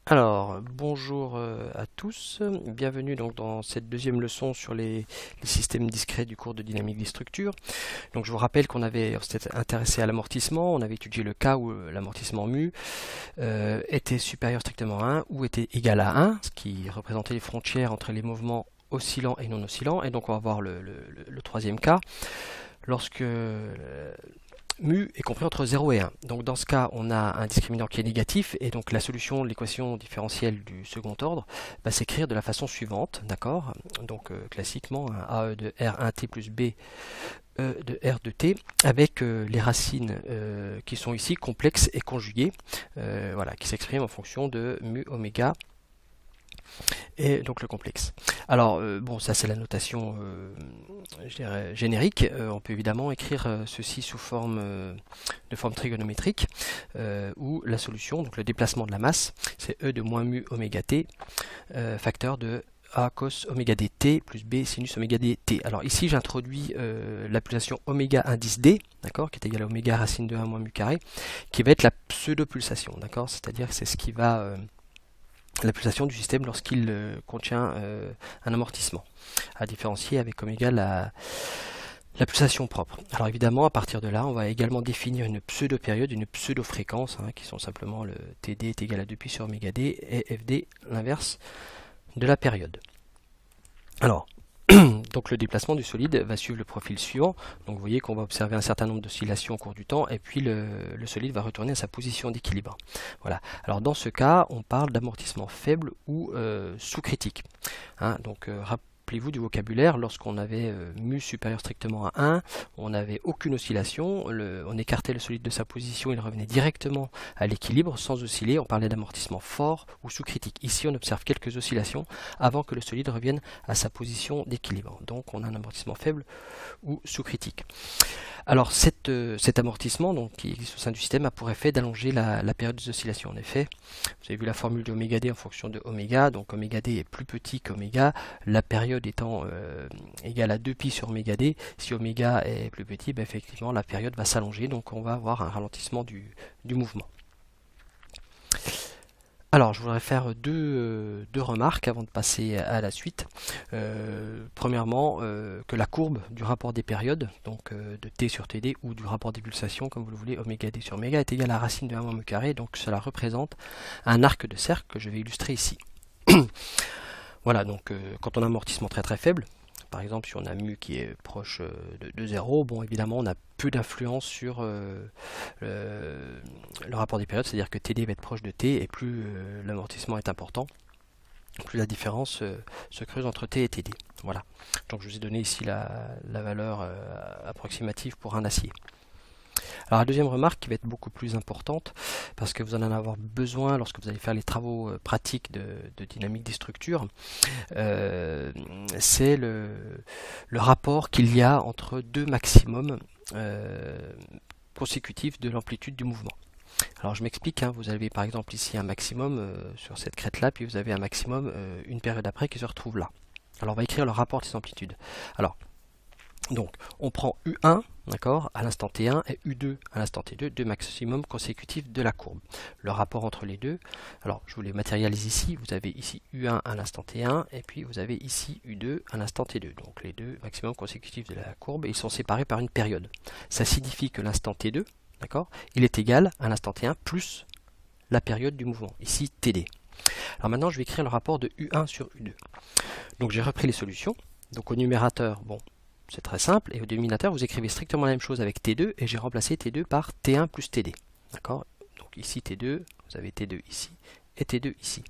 Alors, bonjour à tous, bienvenue donc dans cette deuxième leçon sur les systèmes discrets du cours de dynamique des structures. Donc je vous rappelle on s'était intéressé à l'amortissement, on avait étudié le cas où l'amortissement mu était supérieur strictement à 1 ou était égal à 1, ce qui représentait les frontières entre les mouvements oscillants et non oscillants, et donc on va voir le troisième cas, lorsque mu est compris entre 0 et 1. Donc dans ce cas, on a un discriminant qui est négatif, et donc la solution de l'équation différentielle du second ordre va s'écrire de la façon suivante, d'accord? Donc classiquement, un AE de R1t plus B de R de t, avec les racines qui sont ici complexes et conjuguées, voilà, qui s'expriment en fonction de mu oméga et donc le complexe. Alors, bon, ça c'est la notation je dirais, générique. On peut évidemment écrire ceci sous forme de forme trigonométrique, où la solution, donc le déplacement de la masse, c'est E de moins mu oméga t, facteur de A cos oméga dt plus B sinus oméga dt. Alors ici j'introduis la pulsation oméga indice d, d'accord, qui est égale à oméga racine de 1 moins mu carré, qui va être la pseudo-pulsation, d'accord, c'est-à-dire que c'est ce qui va la pulsation du système lorsqu'il contient un amortissement, à différencier avec oméga la pulsation propre. Alors évidemment, à partir de là, on va également définir une pseudo-période, une pseudo-fréquence, qui sont simplement le Td est égal à 2pi sur oméga d et Fd l'inverse de la période. Alors, donc le déplacement du solide va suivre le profil suivant. Donc vous voyez qu'on va observer un certain nombre d'oscillations au cours du temps, et puis le solide va retourner à sa position d'équilibre. Voilà. Alors dans ce cas, on parle d'amortissement faible ou sous-critique. Donc rappelez-vous du vocabulaire, lorsqu'on avait mu supérieur strictement à 1, on n'avait aucune oscillation, on écartait le solide de sa position, il revenait directement à l'équilibre sans osciller, on parlait d'amortissement fort ou sous-critique. Ici on observe quelques oscillations avant que le solide revienne à sa position d'équilibre. Donc on a un amortissement faible ou sous-critique. Alors cet amortissement donc, qui existe au sein du système a pour effet d'allonger la période des oscillations. En effet, vous avez vu la formule de oméga d en fonction de oméga, donc oméga d est plus petit qu'oméga, la période étant égale à 2pi sur oméga d. Si oméga est plus petit, effectivement la période va s'allonger, donc on va avoir un ralentissement du mouvement. Alors, je voudrais faire deux remarques avant de passer à la suite. Premièrement, que la courbe du rapport des périodes, donc de t sur td, ou du rapport des pulsations, comme vous le voulez, oméga d sur oméga, est égal à la racine de 1 moins mu carré, donc cela représente un arc de cercle que je vais illustrer ici. Voilà, donc quand on a un amortissement très très faible, par exemple si on a mu qui est proche de 0, bon évidemment on a peu d'influence sur le rapport des périodes, c'est-à-dire que Td va être proche de T, et plus l'amortissement est important, plus la différence se creuse entre T et Td. Voilà, donc je vous ai donné ici la valeur approximative pour un acier. Alors la deuxième remarque qui va être beaucoup plus importante, parce que vous en allez avoir besoin lorsque vous allez faire les travaux pratiques de dynamique des structures, c'est le rapport qu'il y a entre deux maximums consécutifs de l'amplitude du mouvement. Alors je m'explique, vous avez par exemple ici un maximum sur cette crête-là, puis vous avez un maximum une période après qui se retrouve là. Alors on va écrire le rapport de ces amplitudes. Alors, donc, on prend U1, d'accord, à l'instant T1 et U2 à l'instant T2, deux maximums consécutifs de la courbe. Le rapport entre les deux, alors je vous les matérialise ici, vous avez ici U1 à l'instant T1 et puis vous avez ici U2 à l'instant T2. Donc les deux maximums consécutifs de la courbe, ils sont séparés par une période. Ça signifie que l'instant T2, d'accord, il est égal à l'instant T1 plus la période du mouvement, ici TD. Alors maintenant je vais écrire le rapport de U1 sur U2. Donc j'ai repris les solutions, donc au numérateur, bon, c'est très simple, et au dénominateur, vous écrivez strictement la même chose avec T2, et j'ai remplacé T2 par T1 plus TD. D'accord? Donc ici T2, vous avez T2 ici, et T2 ici.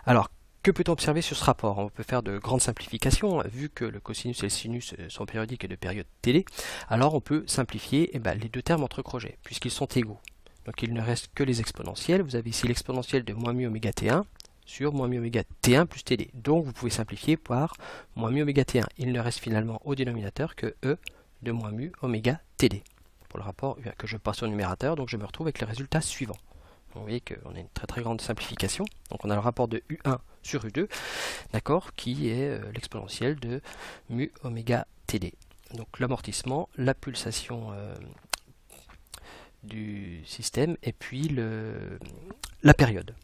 Alors, que peut-on observer sur ce rapport? On peut faire de grandes simplifications, vu que le cosinus et le sinus sont périodiques et de période TD. Alors on peut simplifier les deux termes entre crochets, puisqu'ils sont égaux. Donc il ne reste que les exponentielles. Vous avez ici l'exponentielle de moins mu oméga T1, sur moins mu oméga T1 plus Td. Donc vous pouvez simplifier par moins mu oméga T1. Il ne reste finalement au dénominateur que E de moins mu oméga Td. Pour le rapport que je passe au numérateur, donc je me retrouve avec le résultat suivant. Donc vous voyez qu'on a une très très grande simplification. Donc on a le rapport de U1 sur U2, d'accord, qui est l'exponentielle de mu oméga Td. Donc l'amortissement, la pulsation du système, et puis la période.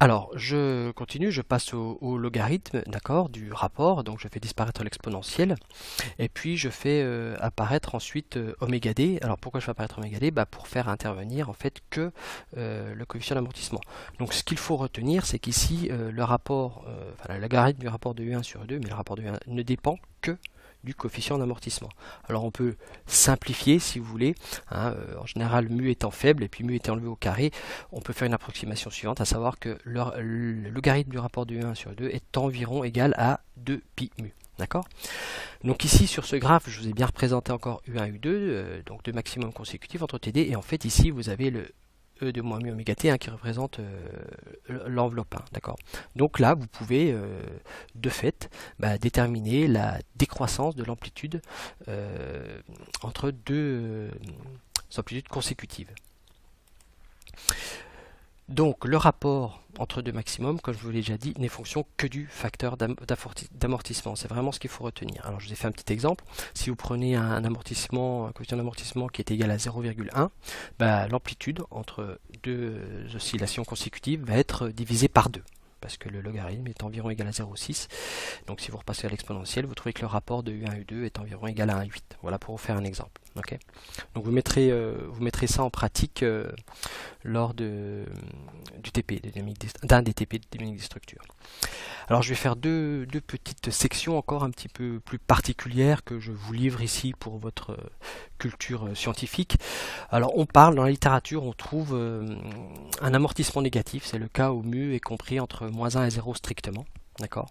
Alors, je continue, je passe au logarithme, d'accord, du rapport, donc je fais disparaître l'exponentielle, et puis je fais apparaître ensuite oméga d. Alors pourquoi je fais apparaître oméga d? Pour faire intervenir en fait que le coefficient d'amortissement. Donc ce qu'il faut retenir, c'est qu'ici le rapport, le logarithme du rapport de U1 sur U2, mais le rapport de U1 ne dépend que du coefficient d'amortissement. Alors on peut simplifier si vous voulez, hein, en général mu étant faible et puis mu étant levé au carré, on peut faire une approximation suivante, à savoir que le logarithme du rapport de U1 sur U2 est environ égal à 2 pi mu. D'accord? Donc ici sur ce graphe, je vous ai bien représenté encore U1, U2, donc deux maximums consécutifs entre TD, et en fait ici vous avez le E de moins mu oméga t qui représente l'enveloppe 1, d'accord. Donc là, vous pouvez de fait déterminer la décroissance de l'amplitude entre deux amplitudes consécutives. Donc le rapport entre deux maximums, comme je vous l'ai déjà dit, n'est fonction que du facteur d'amortissement. C'est vraiment ce qu'il faut retenir. Alors je vous ai fait un petit exemple. Si vous prenez un coefficient d'amortissement qui est égal à 0,1, l'amplitude entre deux oscillations consécutives va être divisée par 2. Parce que le logarithme est environ égal à 0,6. Donc si vous repassez à l'exponentielle, vous trouvez que le rapport de U1 U2 est environ égal à 1,8. Voilà pour vous faire un exemple. Okay. Donc vous mettrez ça en pratique lors d'un des TP de dynamique des structures. Alors je vais faire deux petites sections encore un petit peu plus particulières que je vous livre ici pour votre culture scientifique. Alors on parle, dans la littérature, on trouve un amortissement négatif, c'est le cas où mu est compris entre moins 1 et 0 strictement. D'accord ?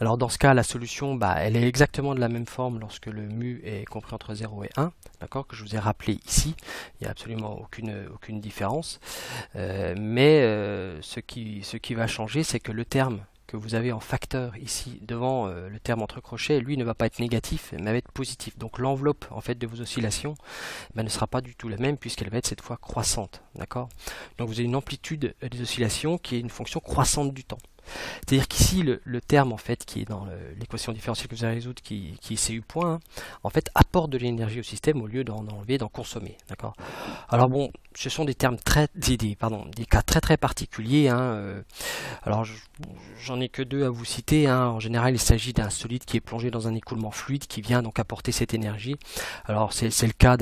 Alors dans ce cas, la solution, elle est exactement de la même forme lorsque le mu est compris entre 0 et 1, d'accord, que je vous ai rappelé ici. Il n'y a absolument aucune différence. Mais ce qui va changer, c'est que le terme que vous avez en facteur ici devant le terme entre crochets, lui ne va pas être négatif, mais va être positif. Donc l'enveloppe en fait de vos oscillations ne sera pas du tout la même puisqu'elle va être cette fois croissante, d'accord. Donc vous avez une amplitude des oscillations qui est une fonction croissante du temps. C'est-à-dire qu'ici, le terme en fait qui est dans l'équation différentielle que vous allez résoudre, qui est CU point, en fait apporte de l'énergie au système au lieu d'en enlever, d'en consommer. D'accord. Alors bon, ce sont des termes des cas très particuliers. Alors j'en ai que deux à vous citer. En général, il s'agit d'un solide qui est plongé dans un écoulement fluide qui vient donc apporter cette énergie. Alors c'est le cas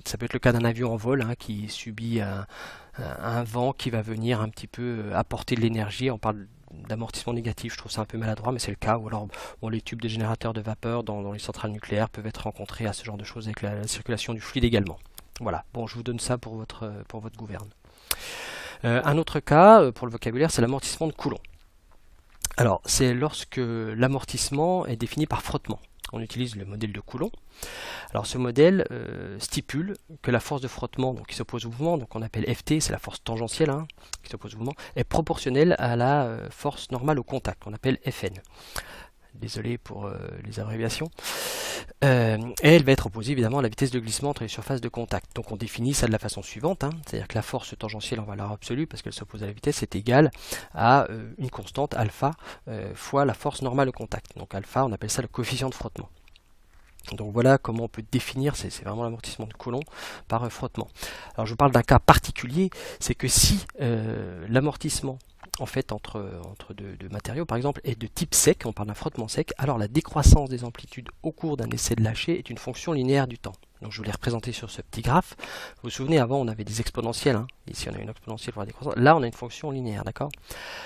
ça peut être le cas d'un avion en vol qui subit un vent qui va venir un petit peu apporter de l'énergie. On parle d'amortissement négatif, je trouve ça un peu maladroit, mais c'est le cas. Ou alors les tubes de générateurs de vapeur dans les centrales nucléaires peuvent être rencontrés à ce genre de choses avec la circulation du fluide également. Voilà, bon, je vous donne ça pour votre gouverne. Un autre cas pour le vocabulaire, c'est l'amortissement de Coulomb. Alors, c'est lorsque l'amortissement est défini par frottement. On utilise le modèle de Coulomb. Alors ce modèle stipule que la force de frottement qui s'oppose au mouvement, donc on appelle Ft, c'est la force tangentielle qui s'oppose au mouvement, est proportionnelle à la force normale au contact, qu'on appelle Fn. Désolé pour les abréviations. Et elle va être opposée évidemment à la vitesse de glissement entre les surfaces de contact. Donc on définit ça de la façon suivante, c'est-à-dire que la force tangentielle en valeur absolue, parce qu'elle s'oppose à la vitesse, est égale à une constante alpha fois la force normale au contact. Donc alpha, on appelle ça le coefficient de frottement. Donc voilà comment on peut définir, c'est vraiment l'amortissement de Coulomb par frottement. Alors je vous parle d'un cas particulier, c'est que si l'amortissement en fait entre deux matériaux par exemple est de type sec, on parle d'un frottement sec, alors la décroissance des amplitudes au cours d'un essai de lâcher est une fonction linéaire du temps. Donc je vous l'ai représenté sur ce petit graphe. Vous vous souvenez, avant on avait des exponentielles, ici on a une exponentielle pour la décroissance, là on a une fonction linéaire, d'accord.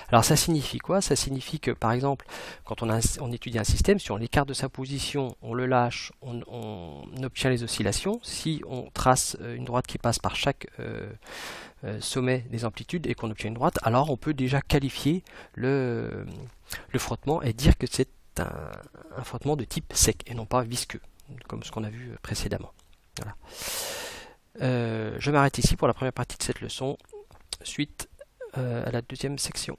Alors ça signifie quoi? Ça signifie que par exemple, quand on étudie un système, si on l'écarte de sa position, on le lâche, on obtient les oscillations. Si on trace une droite qui passe par chaque sommet des amplitudes et qu'on obtient une droite, alors on peut déjà qualifier le frottement et dire que c'est un frottement de type sec et non pas visqueux, comme ce qu'on a vu précédemment. Voilà. Je m'arrête ici pour la première partie de cette leçon. Suite à la deuxième section.